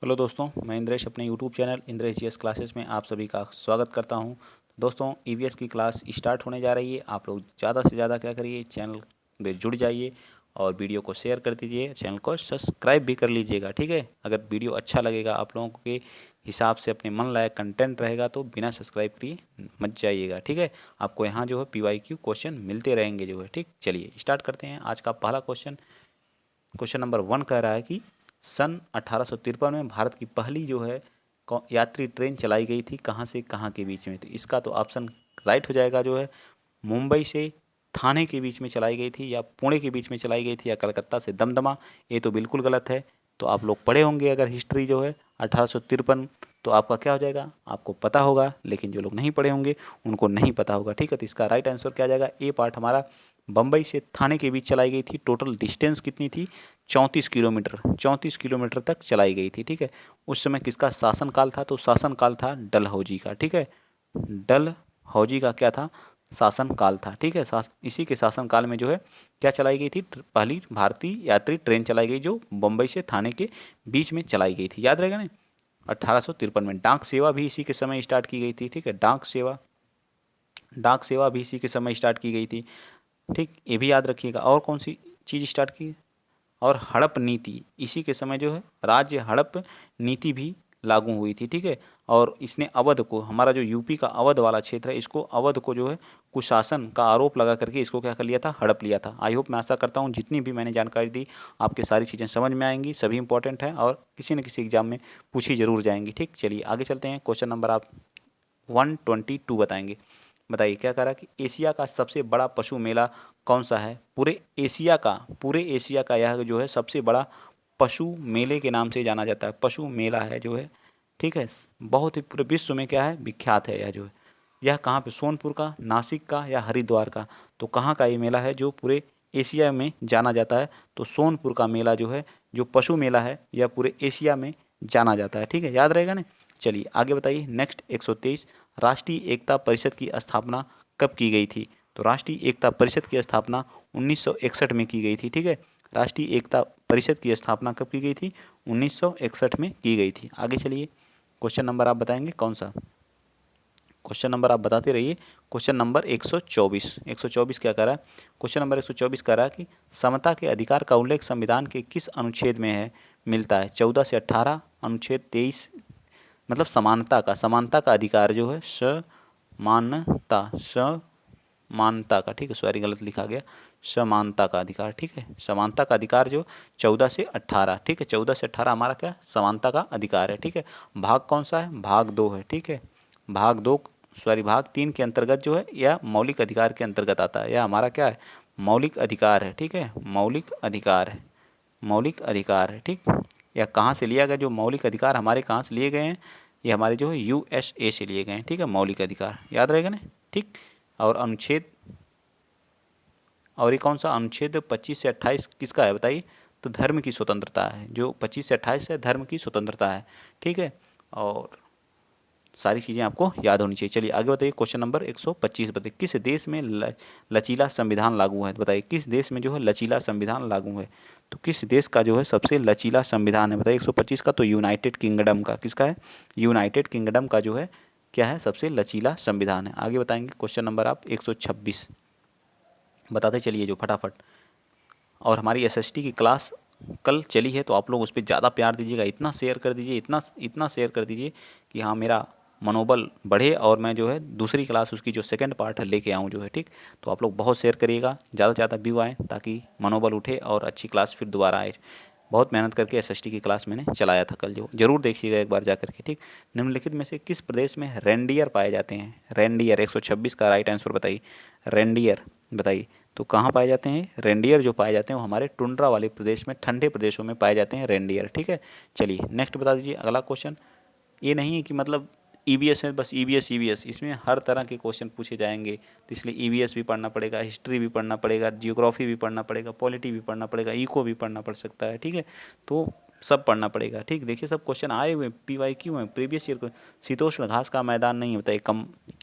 Hello दोस्तों, मैं इंद्रेश अपने YouTube channel Indresh GS classes में आप सभी का स्वागत करता हूं। दोस्तों, ईवीएस की क्लास स्टार्ट होने जा रही है। आप लोग ज़्यादा से ज़्यादा क्या करिए, चैनल में जुड़ जाइए और वीडियो को शेयर कर दीजिए, चैनल को सब्सक्राइब भी कर लीजिएगा। ठीक है, अगर वीडियो अच्छा लगेगा, आप लोगों के हिसाब से अपने मन लायक कंटेंट रहेगा तो बिना सब्सक्राइब किए मत जाइएगा। ठीक है, आपको यहाँ जो है PYQ क्वेश्चन मिलते रहेंगे जो है। ठीक, चलिए स्टार्ट करते हैं। आज का पहला क्वेश्चन नंबर 1 कह रहा है कि सन 1853 में भारत की पहली जो है यात्री ट्रेन चलाई गई थी, कहाँ से कहाँ के बीच में। तो इसका तो ऑप्शन राइट हो जाएगा जो है, मुंबई से थाने के बीच में चलाई गई थी, या पुणे के बीच में चलाई गई थी, या कलकत्ता से दमदमा। ये तो बिल्कुल गलत है। तो आप लोग पढ़े होंगे अगर हिस्ट्री जो है 1853, तो आपका क्या हो जाएगा, आपको पता होगा। लेकिन जो लोग नहीं पढ़े होंगे उनको नहीं पता होगा। ठीक है, तो इसका राइट आंसर क्या आ जाएगा, ए पार्ट हमारा। बम्बई से थाने के बीच चलाई गई थी। टोटल डिस्टेंस कितनी थी, 34 किलोमीटर। 34 किलोमीटर तक चलाई गई थी। ठीक है, उस समय किसका शासनकाल था, तो शासनकाल था डलहौजी का। ठीक है, डलहौजी का क्या था, शासनकाल था। ठीक है, इसी के शासनकाल में जो है क्या चलाई गई थी, पहली भारतीय यात्री ट्रेन चलाई गई, जो बम्बई से थाने के बीच में चलाई गई थी। याद रहेगा ना, 1853 में। डाक सेवा भी इसी के समय स्टार्ट की गई थी। ठीक है, डाक सेवा भी इसी के समय स्टार्ट की गई थी। ठीक, ये भी याद रखिएगा। और कौन सी चीज़ स्टार्ट की, और हड़प नीति इसी के समय जो है, राज्य हड़प नीति भी लागू हुई थी। ठीक है, और इसने अवध को, हमारा जो यूपी का अवध वाला क्षेत्र है, इसको अवध को जो है कुशासन का आरोप लगा करके इसको क्या कर लिया था, हड़प लिया था। आई होप, मैं आशा करता हूँ जितनी भी मैंने जानकारी दी आपके सारी चीज़ें समझ में आएंगी। सभी इंपॉर्टेंट हैं और किसी न किसी एग्जाम में पूछी जरूर जाएंगी। ठीक, चलिए आगे चलते हैं। क्वेश्चन नंबर आप 122 बताएंगे। बताइए क्या कह रहा है कि एशिया का सबसे बड़ा पशु मेला कौन सा है। पूरे एशिया का यह जो है सबसे बड़ा पशु मेले के नाम से जाना जाता है। पशु मेला है जो है, ठीक है, बहुत ही पूरे विश्व में क्या है, विख्यात है यह जो है। यह कहाँ पे, सोनपुर का, नासिक का, या हरिद्वार का। तो कहाँ का ये मेला है जो पूरे एशिया में जाना जाता है, तो सोनपुर का मेला जो है, जो पशु मेला है, यह पूरे एशिया में जाना जाता है। ठीक है, याद रहेगा ना। चलिए आगे बताइए। नेक्स्ट 123, राष्ट्रीय एकता परिषद की स्थापना कब की गई थी। तो राष्ट्रीय एकता परिषद की स्थापना 1961 में की गई थी। ठीक है, राष्ट्रीय एकता परिषद की स्थापना कब की गई थी, 1961 में की गई थी। आगे चलिए, क्वेश्चन नंबर आप बताएंगे कौन सा, क्वेश्चन नंबर आप बताते रहिए। क्वेश्चन नंबर 124 क्या कर रहा है, क्वेश्चन नंबर 124 कह रहा है कि समता के अधिकार का उल्लेख संविधान के किस अनुच्छेद में है, मिलता है। 14 से 18, अनुच्छेद 23, मतलब समानता का अधिकार जो है, समानता का, ठीक है, सॉरी गलत लिखा गया, समानता का अधिकार। ठीक है, समानता का अधिकार जो 14 से 18, ठीक है, 14 से 18 हमारा क्या, समानता का अधिकार है। ठीक है, भाग कौन सा है, भाग 2 है। ठीक है, भाग 3 के अंतर्गत जो है, यह मौलिक अधिकार के अंतर्गत आता है। यह हमारा क्या है, मौलिक अधिकार है। ठीक है, मौलिक अधिकार है। ठीक, या कहाँ से लिया गया, जो मौलिक अधिकार हमारे कहाँ से लिए गए हैं, ये हमारे जो है USA से लिए गए हैं। ठीक है, मौलिक अधिकार याद रहेगा ना। ठीक, और अनुच्छेद, और ये कौन सा, अनुच्छेद 25 से 28 किसका है बताइए, तो धर्म की स्वतंत्रता है। जो 25 से 28 है, धर्म की स्वतंत्रता है। ठीक है, और सारी चीज़ें आपको याद होनी चाहिए। चलिए आगे बताइए। क्वेश्चन नंबर 125 बताइए, किस देश में लचीला संविधान लागू है। बताइए किस देश में जो है लचीला संविधान लागू है। तो किस देश का जो है सबसे लचीला संविधान है, बताइए। 125 का तो यूनाइटेड किंगडम का, किसका है, यूनाइटेड किंगडम का जो है क्या है, सबसे लचीला संविधान है। आगे बताएंगे। क्वेश्चन नंबर आप 126 बताते चलिए जो फटाफट। और हमारी SST की क्लास कल चली है, तो आप लोग उस पर ज़्यादा प्यार दीजिएगा, इतना शेयर कर दीजिए, इतना शेयर कर दीजिए कि हाँ मेरा मनोबल बढ़े, और मैं जो है दूसरी क्लास उसकी जो सेकंड पार्ट है लेके आऊँ जो है। ठीक, तो आप लोग बहुत शेयर करिएगा, ज़्यादा से ज़्यादा व्यू आए, ताकि मनोबल उठे और अच्छी क्लास फिर दोबारा आए। बहुत मेहनत करके SST की क्लास मैंने चलाया था कल, जो जरूर देखिएगा एक बार जा करके। ठीक, निम्नलिखित में से किस प्रदेश में रेंडियर पाए जाते हैं। रेंडियर 126 का राइट आंसर बताइए। रेंडियर बताइए, तो कहाँ पाए जाते हैं रेंडियर, जो पाए जाते हैं वो हमारे टुंड्रा वाले प्रदेश में, ठंडे प्रदेशों में पाए जाते हैं रेंडियर। ठीक है, चलिए नेक्स्ट बता दीजिए अगला क्वेश्चन। ये नहीं है कि मतलब EVS में बस EVS, इसमें हर तरह के क्वेश्चन पूछे जाएंगे, तो इसलिए EVS भी पढ़ना पड़ेगा, हिस्ट्री भी पढ़ना पड़ेगा, जियोग्राफी भी पढ़ना पड़ेगा, पॉलिटी भी पढ़ना पड़ेगा, इको भी पढ़ना पड़ सकता है। ठीक है, तो सब पढ़ना पड़ेगा। ठीक, देखिए सब क्वेश्चन आए हुए PYQ में, प्रीवियस ईयर को। शीतोष्ण घास का मैदान नहीं बताइए,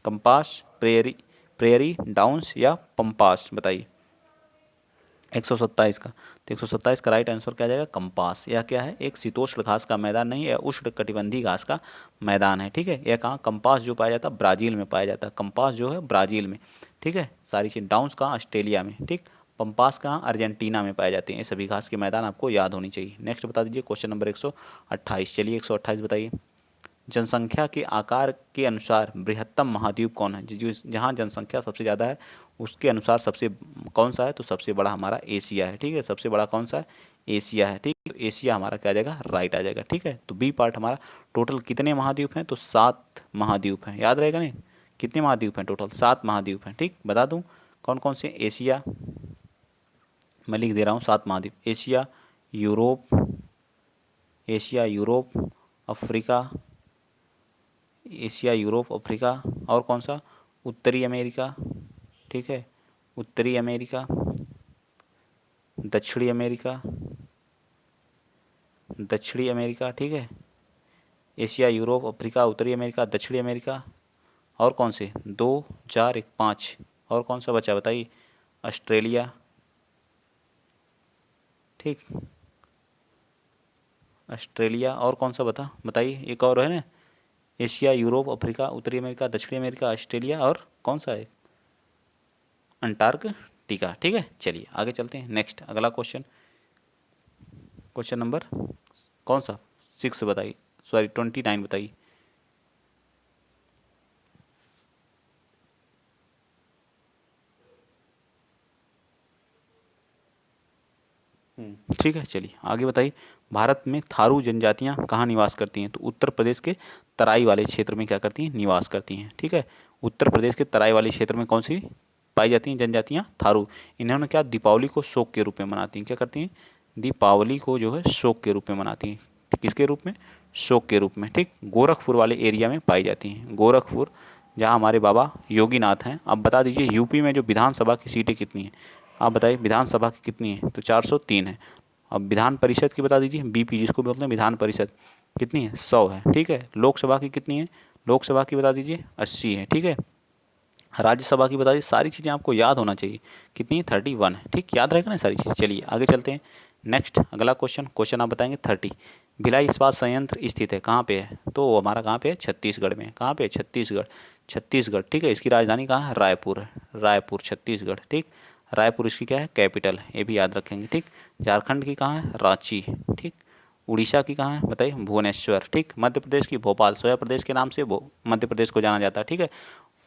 कंपास, प्रेयरी डाउन्स, या पंपास बताइए। 127 का, तो 127 का राइट आंसर क्या आ जाएगा, कंपास। यह क्या है, एक शीतोष्ण घास का मैदान नहीं है, उष्ण कटिबंधीय घास का मैदान है, ठीक है। यह कहाँ, कंपास जो पाया जाता है ब्राज़ील में पाया जाता है, कंपास जो है ब्राज़ील में, ठीक है। सारी चीज़, डाउन्स कहाँ, ऑस्ट्रेलिया में, ठीक। पंपास कहाँ, अर्जेंटीना में पाए जाते हैं। ये सभी घास के मैदान आपको याद होनी चाहिए। नेक्स्ट बता दीजिए क्वेश्चन नंबर 128। चलिए 128 बताइए। जनसंख्या के आकार के अनुसार बृहत्तम महाद्वीप कौन है, जो जहाँ जनसंख्या सबसे ज़्यादा है उसके अनुसार सबसे कौन सा है, तो सबसे बड़ा हमारा एशिया है, ठीक है। सबसे बड़ा कौन सा है, एशिया है, ठीक। तो एशिया हमारा क्या आ जाएगा, राइट आ जाएगा, ठीक है। तो बी पार्ट हमारा, टोटल कितने महाद्वीप हैं, तो 7 महाद्वीप हैं, याद रहेगा नहीं, कितने महाद्वीप हैं टोटल, 7 महाद्वीप हैं, ठीक। बता दूँ कौन कौन से, एशिया, मैं लिख दे रहा हूँ 7 महाद्वीप, Asia, Europe, Asia, Europe, Africa, Asia, Europe, Africa, और कौन सा, उत्तरी अमेरिका, ठीक है। उत्तरी अमेरिका, दक्षिणी अमेरिका, दक्षिणी अमेरिका, ठीक है। एशिया, यूरोप, अफ्रीका, उत्तरी अमेरिका, दक्षिणी अमेरिका, और कौन से, 2, 4, 1, 5, और कौन सा बचा बताइए, ऑस्ट्रेलिया, ठीक। ऑस्ट्रेलिया, और कौन सा बताइए, एक और है ना, एशिया, यूरोप, अफ्रीका, उत्तरी अमेरिका, दक्षिणी अमेरिका, ऑस्ट्रेलिया, और कौन सा है, अंटार्कटिका, ठीक है। चलिए आगे चलते हैं। नेक्स्ट अगला क्वेश्चन, क्वेश्चन नंबर कौन सा, 6 बताइए, सॉरी 29 बताइए। ठीक है, चलिए आगे बताइए। भारत में थारू जनजातियां कहाँ निवास करती हैं, तो उत्तर प्रदेश के तराई वाले क्षेत्र में क्या करती हैं, निवास करती हैं, ठीक है। उत्तर प्रदेश के तराई वाले क्षेत्र में कौन सी पाई जाती हैं जनजातियां, थारू। इन्होंने क्या, दीपावली को शोक के रूप में मनाती हैं, क्या करती हैं, दीपावली को जो है शोक के रूप में मनाती हैं, किसके रूप में, शोक के रूप में, ठीक। गोरखपुर वाले एरिया में पाई जाती हैं, गोरखपुर, जहाँ हमारे बाबा योगीनाथ हैं। अब बता दीजिए यूपी में जो विधानसभा की सीटें कितनी हैं, आप बताइए विधानसभा की कितनी है, तो 403 है। अब विधान परिषद की बता दीजिए, बीपी जिसको बोलते हैं विधान परिषद, कितनी है, 100 है, ठीक है। लोकसभा की कितनी है, लोकसभा की बता दीजिए 80 है, ठीक है। राज्यसभा की बता दीजिए, सारी चीज़ें आपको याद होना चाहिए, कितनी है, 31 है, ठीक। याद रहेगा ना सारी चीज़ें। चलिए आगे चलते हैं। नेक्स्ट अगला क्वेश्चन आप बताएंगे 30। भिलाई इस्पात संयंत्र स्थित है कहाँ पे है, तो हमारा कहाँ पे है, छत्तीसगढ़ में। कहाँ पे है, छत्तीसगढ़, छत्तीसगढ़, ठीक है। इसकी राजधानी कहाँ है, रायपुर है, रायपुर, छत्तीसगढ़, ठीक। रायपुर इसकी क्या है, कैपिटल है, ये भी याद रखेंगे, ठीक। झारखंड की कहाँ है, रांची, ठीक। उड़ीसा की कहाँ है बताइए, भुवनेश्वर, ठीक। मध्य प्रदेश की भोपाल, सोया प्रदेश के नाम से मध्य प्रदेश को जाना जाता है, ठीक है,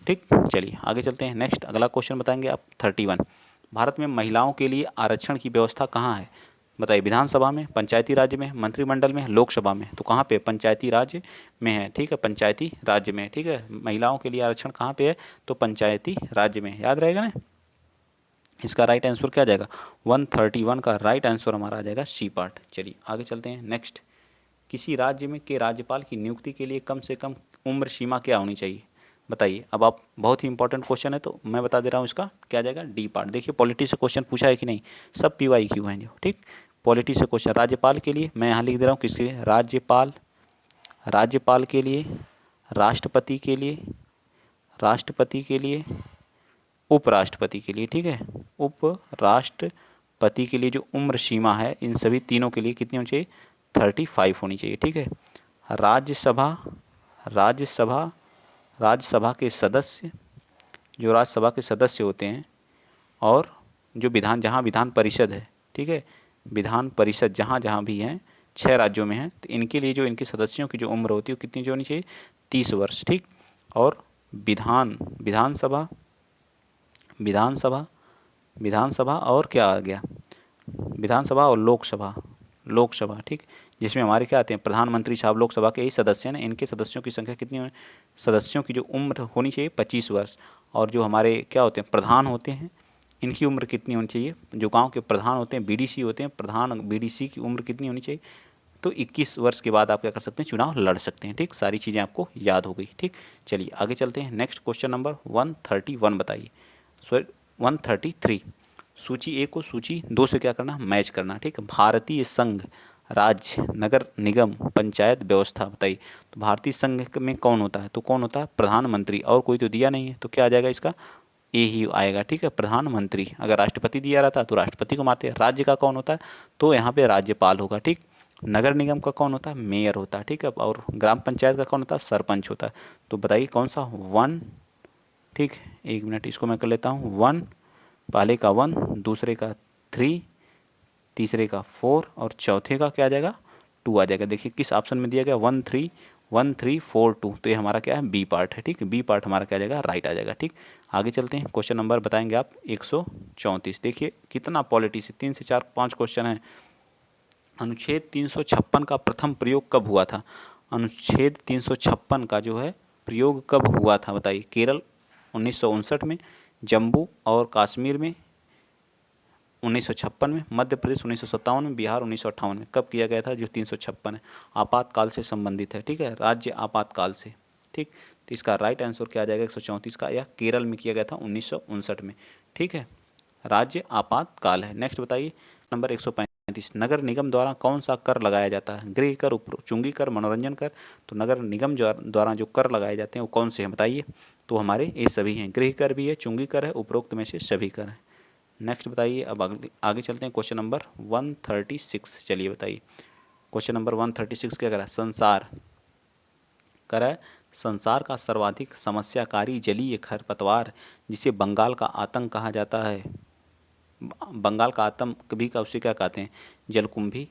ठीक। चलिए आगे चलते हैं। नेक्स्ट अगला क्वेश्चन बताएंगे आप 31। भारत में महिलाओं के लिए आरक्षण की व्यवस्था कहाँ है, बताइए, विधानसभा में, पंचायती राज्य में, मंत्रिमंडल में, लोकसभा में, तो कहाँ पे, पंचायती राज्य में है, ठीक है, पंचायती राज्य में, ठीक है। महिलाओं के लिए आरक्षण कहाँ पे है, तो पंचायती राज्य में, याद रहेगा ना। इसका राइट आंसर क्या आ जाएगा, 131 का राइट आंसर हमारा आ जाएगा सी पार्ट। चलिए आगे चलते हैं। नेक्स्ट, किसी राज्य में के राज्यपाल की नियुक्ति के लिए कम से कम उम्र सीमा क्या होनी चाहिए, बताइए। अब आप, बहुत ही इंपॉर्टेंट क्वेश्चन है तो मैं बता दे रहा हूँ, इसका क्या आ जाएगा, डी पार्ट। देखिए पॉलिटी से क्वेश्चन पूछा है कि नहीं, सब PYQ हैं जो, ठीक। पॉलिटी से क्वेश्चन, राज्यपाल के लिए मैं यहाँ लिख दे रहा हूँ, किसके, राज्यपाल, राज्यपाल के लिए, राष्ट्रपति के लिए, राष्ट्रपति के लिए, उपराष्ट्रपति के लिए, ठीक है। उपराष्ट्रपति के लिए जो उम्र सीमा है, इन सभी तीनों के लिए कितनी होनी चाहिए, 35 होनी चाहिए, ठीक है। राज्यसभा, राज्यसभा, राज्यसभा के सदस्य, जो राज्यसभा के सदस्य होते हैं, और जो जहाँ विधान परिषद है, ठीक है, विधान परिषद जहाँ जहाँ भी हैं, 6 राज्यों में हैं, तो इनके लिए जो इनके सदस्यों की जो उम्र होती है वो कितनी जो होनी चाहिए, 30 वर्ष, ठीक। और विधानसभा, विधानसभा, विधानसभा और क्या आ गया, विधानसभा और लोकसभा, लोकसभा, ठीक। जिसमें हमारे क्या आते हैं, प्रधानमंत्री साहब लोकसभा के ही सदस्य हैं, इनके सदस्यों की संख्या कितनी है, सदस्यों की जो उम्र होनी चाहिए 25 वर्ष। और जो हमारे क्या होते हैं, प्रधान होते हैं, इनकी उम्र कितनी होनी चाहिए, जो गांव के प्रधान होते हैं, BDC होते हैं, प्रधान BDC की उम्र कितनी होनी चाहिए, तो 21 वर्ष के बाद आप क्या कर सकते हैं, चुनाव लड़ सकते हैं, ठीक। सारी चीज़ें आपको याद हो गई, ठीक। चलिए आगे चलते हैं। नेक्स्ट क्वेश्चन नंबर 131 बताइए, सॉरी 133। सूची ए को सूची 2 से क्या करना, मैच करना, ठीक। भारतीय संघ, राज्य, नगर निगम, पंचायत व्यवस्था, बताइए। तो भारतीय संघ में कौन होता है, तो कौन होता है, प्रधानमंत्री, और कोई तो दिया नहीं है, तो क्या आ जाएगा इसका, ए ही आएगा, ठीक है। प्रधानमंत्री, अगर राष्ट्रपति दिया रहता तो राष्ट्रपति को मारते। राज्य का कौन होता है, तो यहाँ पे राज्यपाल होगा, ठीक। नगर निगम का कौन होता है, मेयर होता है, ठीक है। और ग्राम पंचायत का कौन होता है, सरपंच होता है। तो बताइए कौन सा, 1, ठीक। 1 मिनट, इसको मैं कर लेता हूँ। 1, पहले का 1, दूसरे का 3, तीसरे का 4 और चौथे का क्या आ जाएगा, 2 आ जाएगा। देखिए किस ऑप्शन में दिया गया, 1 3 1 3 4 2, तो ये हमारा क्या है, बी पार्ट है, ठीक है। बी पार्ट हमारा क्या आ जाएगा, राइट आ जाएगा, ठीक। आगे चलते हैं, क्वेश्चन नंबर बताएंगे आप 134। देखिए कितना पॉलिटिक्स, 3 से 4 5 क्वेश्चन है। अनुच्छेद 356 का प्रथम प्रयोग कब हुआ था। अनुच्छेद 356 का जो है प्रयोग कब हुआ था, बताइए। केरल 1959 में, जम्मू और कश्मीर में 1956 में, मध्य प्रदेश 1957 में, बिहार 1958 में। कब किया गया था, जो 356 है, आपातकाल से संबंधित है, ठीक है, राज्य आपातकाल से, ठीक। तो इसका राइट आंसर क्या आ जाएगा, 134 का, या केरल में किया गया था 1959 में, ठीक है। राज्य आपातकाल है। नेक्स्ट बताइए नंबर 135, नगर निगम द्वारा कौन सा कर लगाया जाता है। गृह कर, चुंगी कर, मनोरंजन कर। तो नगर निगम द्वारा जो कर लगाए जाते हैं वो कौन से हैं, बताइए। तो हमारे ये सभी हैं, गृह कर भी है, चुंगी कर है, उपरोक्त में से सभी कर हैं। नेक्स्ट बताइए, अब आगे चलते हैं, क्वेश्चन नंबर 136। चलिए बताइए, क्वेश्चन नंबर 136 क्या करा, संसार करा, संसार का सर्वाधिक समस्याकारी जलीय खरपतवार जिसे बंगाल का आतंक कहा जाता है। बंगाल का आतंक भी का उसे क्या कहते हैं, जलकुंभी,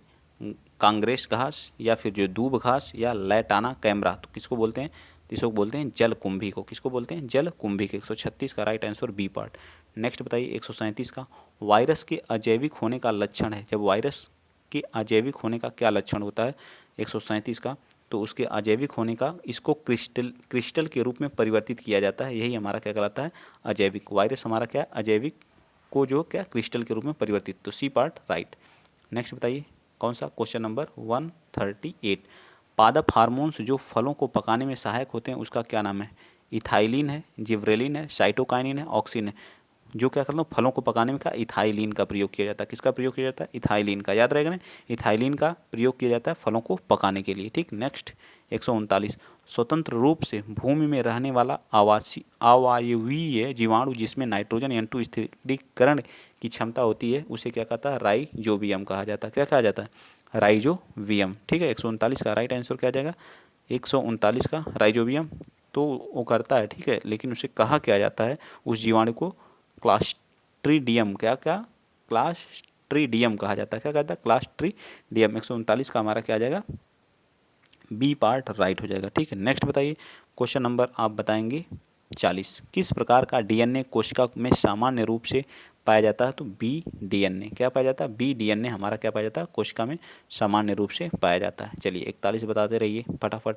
कांग्रेस घास, या फिर जो दूब घास, या लैटाना कैमरा। तो किसको बोलते हैं, तो इसको बोलते हैं जलकुंभी को। किसको बोलते हैं, जलकुंभी के। 136 का right answer B part. Next बताइए 137 का, वायरस के अजैविक होने का लक्षण है। जब वायरस के अजैविक होने का क्या लक्षण होता है 137 का, तो उसके अजैविक होने का, इसको क्रिस्टल के रूप में परिवर्तित किया जाता है, यही हमारा क्या कहलाता है, अजैविक। वायरस हमारा क्या, अजैविक को जो क्या क्रिस्टल के रूप में परिवर्तित, तो सी पार्ट राइट। नेक्स्ट बताइए कौन सा, क्वेश्चन नंबर 138, पादप हार्मोन्स जो फलों को पकाने में सहायक होते हैं उसका क्या नाम है। इथाइलिन है, जिब्रेलिन है, साइटोकाइनिन है, ऑक्सिन है। जो क्या करता हूँ, फलों को पकाने में क्या, इथाइलिन का प्रयोग किया जाता है। किसका प्रयोग किया जाता है, इथाइलिन का, याद रहेगा ना, इथाइलिन का प्रयोग किया जाता है फलों को पकाने के लिए, ठीक। नेक्स्ट 139, स्वतंत्र रूप से भूमि में रहने वाला आवासीय अवायवीय जीवाणु जिसमें नाइट्रोजन N2 स्थिरीकरण की क्षमता होती है उसे क्या कहता है, राइजोबियम कहा जाता है। क्या कहा जाता है, राइजोबियम, ठीक है। 139 का राइट आंसर क्या आ जाएगा, 139 का राइजोबियम। तो वो करता है, ठीक है, लेकिन उसे कहा क्या जाता है, उस जीवाणु को क्लास्ट्रीडियम, क्या क्या, क्लास्ट्रीडियम कहा जाता है। क्या कहता है, क्लास्ट्रीडियम। 139 का हमारा क्या आ जाएगा, बी पार्ट राइट हो जाएगा, ठीक है। नेक्स्ट बताइए, क्वेश्चन नंबर आप बताएंगे 40, किस प्रकार का डीएनए कोशिका में सामान्य रूप से पाया जाता है। तो बी डीएनए क्या पाया जाता है, बी डीएनए हमारा क्या पाया जाता है, कोशिका में सामान्य रूप से पाया जाता है। चलिए 41 बताते रहिए फटाफट,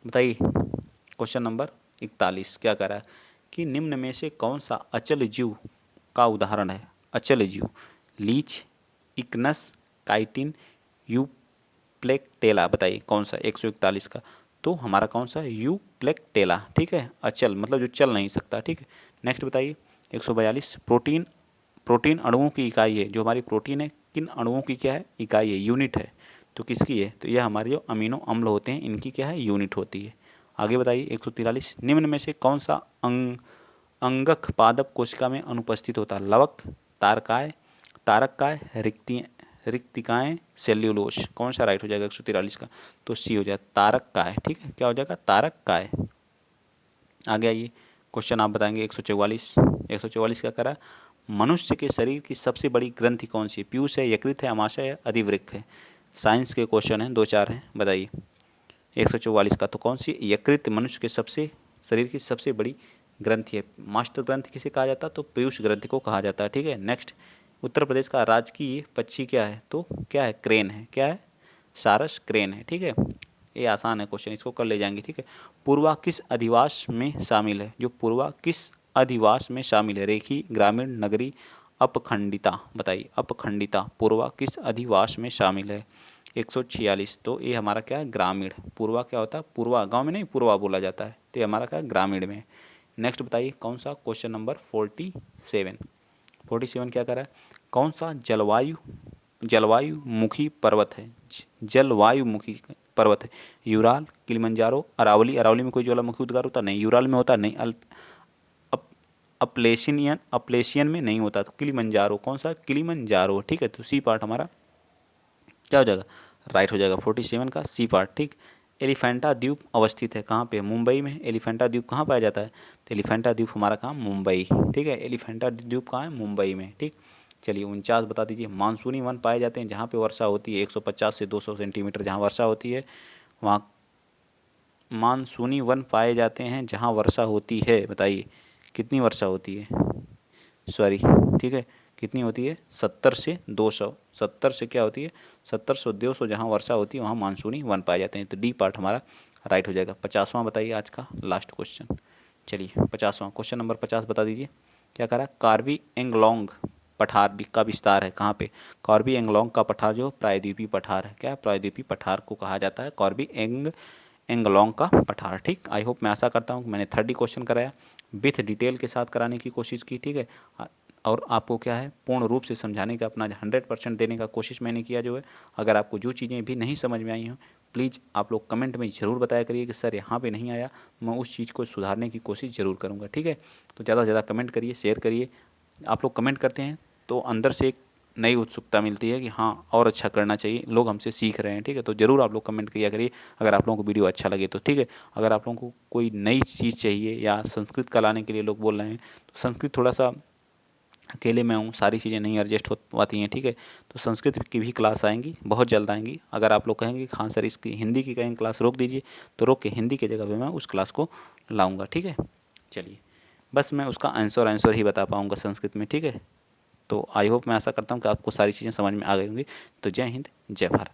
बताइए क्वेश्चन नंबर 41 क्या कह रहा है कि निम्न में से कौन सा अचल जीव का उदाहरण है। अचल जीव, लीच, इक्नस, काइटिन, यूप्लेक्टेला। बताइए कौन सा, 141 का, तो हमारा कौन सा, यूप्लेक्टेला, ठीक है। अचल मतलब जो चल नहीं सकता, ठीक है। नेक्स्ट बताइए 142, प्रोटीन, प्रोटीन अणुओं की इकाई है। जो हमारी प्रोटीन है किन अणुओं की क्या है, इकाई है, यूनिट है। तो किसकी है, तो यह हमारे जो अमीनो अम्ल होते हैं इनकी क्या है, यूनिट होती है। आगे बताइए 143, निम्न में से कौन सा अंगक पादप कोशिका में अनुपस्थित होता है। लवक, तारकाय, तारककाय, रिक्तिकाएं, सेल्यूलोज। कौन सा राइट हो जाएगा 143 का, तो सी हो जाएगा तारककाय, ठीक है। क्या हो जाएगा, तारककाय। आगे आइए क्वेश्चन आप बताएंगे 144। 144 क्या करा, मनुष्य के शरीर की सबसे बड़ी ग्रंथि कौन सी है। पीयूष है, यकृत है, अमाशय है, अधिवृक्क है। साइंस के क्वेश्चन हैं, 2-4 हैं, बताइए। 144 का तो कौन सी, यकृत मनुष्य के सबसे शरीर की सबसे बड़ी ग्रंथि है। मास्टर ग्रंथि किसे कहा जाता है, तो पीयूष ग्रंथि को कहा जाता है, ठीक है। नेक्स्ट, उत्तर प्रदेश का राजकीय पक्षी क्या है, तो क्या है, क्रेन है। क्या है, सारस क्रेन है, ठीक है। ये आसान है क्वेश्चन, इसको कर ले जाएंगे, ठीक है। पूर्वा किस अधिवास में शामिल है। जो पूर्वा किस अधिवास में शामिल है, रेखी, ग्रामीण, नगरी, अपखंडिता। बताइए अपखंडिता पूर्वा किस अधिवास में शामिल है। 146, तो ये हमारा क्या है, ग्रामीण। पूर्वा क्या होता है, पूर्वा गांव में नहीं, पूर्वा बोला जाता है, तो ये हमारा क्या है, ग्रामीण में। नेक्स्ट बताइए कौन सा, क्वेश्चन नंबर 47। 47 क्या कर रहा है, कौन सा जलवायु मुखी पर्वत है। जलवायु मुखी पर्वत है। Ural, Kilimanjaro, Aravalli. अरावली में कोई ज्वालामुखी उद्गार होता नहीं, यूराल में होता नहीं, अपलेशियन में नहीं होता, तो किलिमंजारो, कौन सा, किलिमंजारो, ठीक है। तो सी पार्ट हमारा क्या हो जाएगा, राइट हो जाएगा 47 का सी पार्ट, ठीक। एलिफेंटा द्वीप अवस्थित है कहाँ पे, मुंबई में। एलिफेंटा द्वीप कहाँ पाया जाता है, तो एलिफेंटा द्वीप हमारा कहाँ, मुंबई, ठीक है। एलिफेंटा द्वीप कहाँ है, मुंबई में, ठीक। चलिए 49 बता दीजिए। मानसूनी वन पाए जाते हैं जहाँ पे वर्षा होती है 150 से 200 सेंटीमीटर जहाँ वर्षा होती है, वहाँ मानसूनी वन पाए जाते हैं जहाँ वर्षा होती है। बताइए कितनी वर्षा होती है, सॉरी, ठीक है, कितनी होती है, 70 से 200, 70 से क्या होती है, 70 से 200 जहाँ वर्षा होती है वहाँ मानसूनी वन पाए जाते हैं। तो डी पार्ट हमारा राइट हो जाएगा। 50वां बताइए आज का लास्ट क्वेश्चन। चलिए 50वां क्वेश्चन नंबर 50 बता दीजिए। क्या कह रहा है, कार्बी एंगलोंग पठार का विस्तार है कहाँ पे, कार्बी एंगलोंग का पठार जो प्रायद्वीपीय पठार है, क्या प्रायद्वीपीय पठार को कहा जाता है, कार्बी एंगलोंग का पठार, ठीक। आई होप, मैं आशा करता हूँ कि मैंने 30 क्वेश्चन कराया, विथ डिटेल के साथ कराने की कोशिश की, ठीक है। और आपको क्या है, पूर्ण रूप से समझाने का अपना 100% देने का कोशिश मैंने किया जो है। अगर आपको जो चीज़ें भी नहीं समझ में आई हों, प्लीज़ आप लोग कमेंट में ज़रूर बताया करिए कि सर यहाँ पे नहीं आया, मैं उस चीज़ को सुधारने की कोशिश ज़रूर करूँगा, ठीक है। तो ज़्यादा से ज़्यादा कमेंट करिए, शेयर करिए। आप लोग कमेंट करते हैं तो अंदर से एक नई उत्सुकता मिलती है कि हाँ और अच्छा करना चाहिए, लोग हमसे सीख रहे हैं, ठीक है। तो ज़रूर आप लोग कमेंट किया करिए अगर आप लोगों को वीडियो अच्छा लगे तो, ठीक है। अगर आप लोगों को कोई नई चीज़ चाहिए या संस्कृत का लाने के लिए लोग बोल रहे हैं, तो संस्कृत थोड़ा सा अकेले मैं हूँ, सारी चीज़ें नहीं एडजस्ट हो पाती हैं, ठीक है। तो संस्कृत की भी क्लास आएंगी, बहुत जल्द आएंगी। अगर आप लोग कहेंगे हाँ सर इसकी हिंदी की कहेंगे क्लास रोक दीजिए, तो रोक के हिंदी की जगह पे मैं उस क्लास को लाऊंगा, ठीक है। चलिए, बस मैं उसका आंसर ही बता पाऊँगा संस्कृत में, ठीक है। तो आई होप, मैं आशा करता हूँ कि आपको सारी चीज़ें समझ में आ गई होंगी। तो जय हिंद, जय भारत।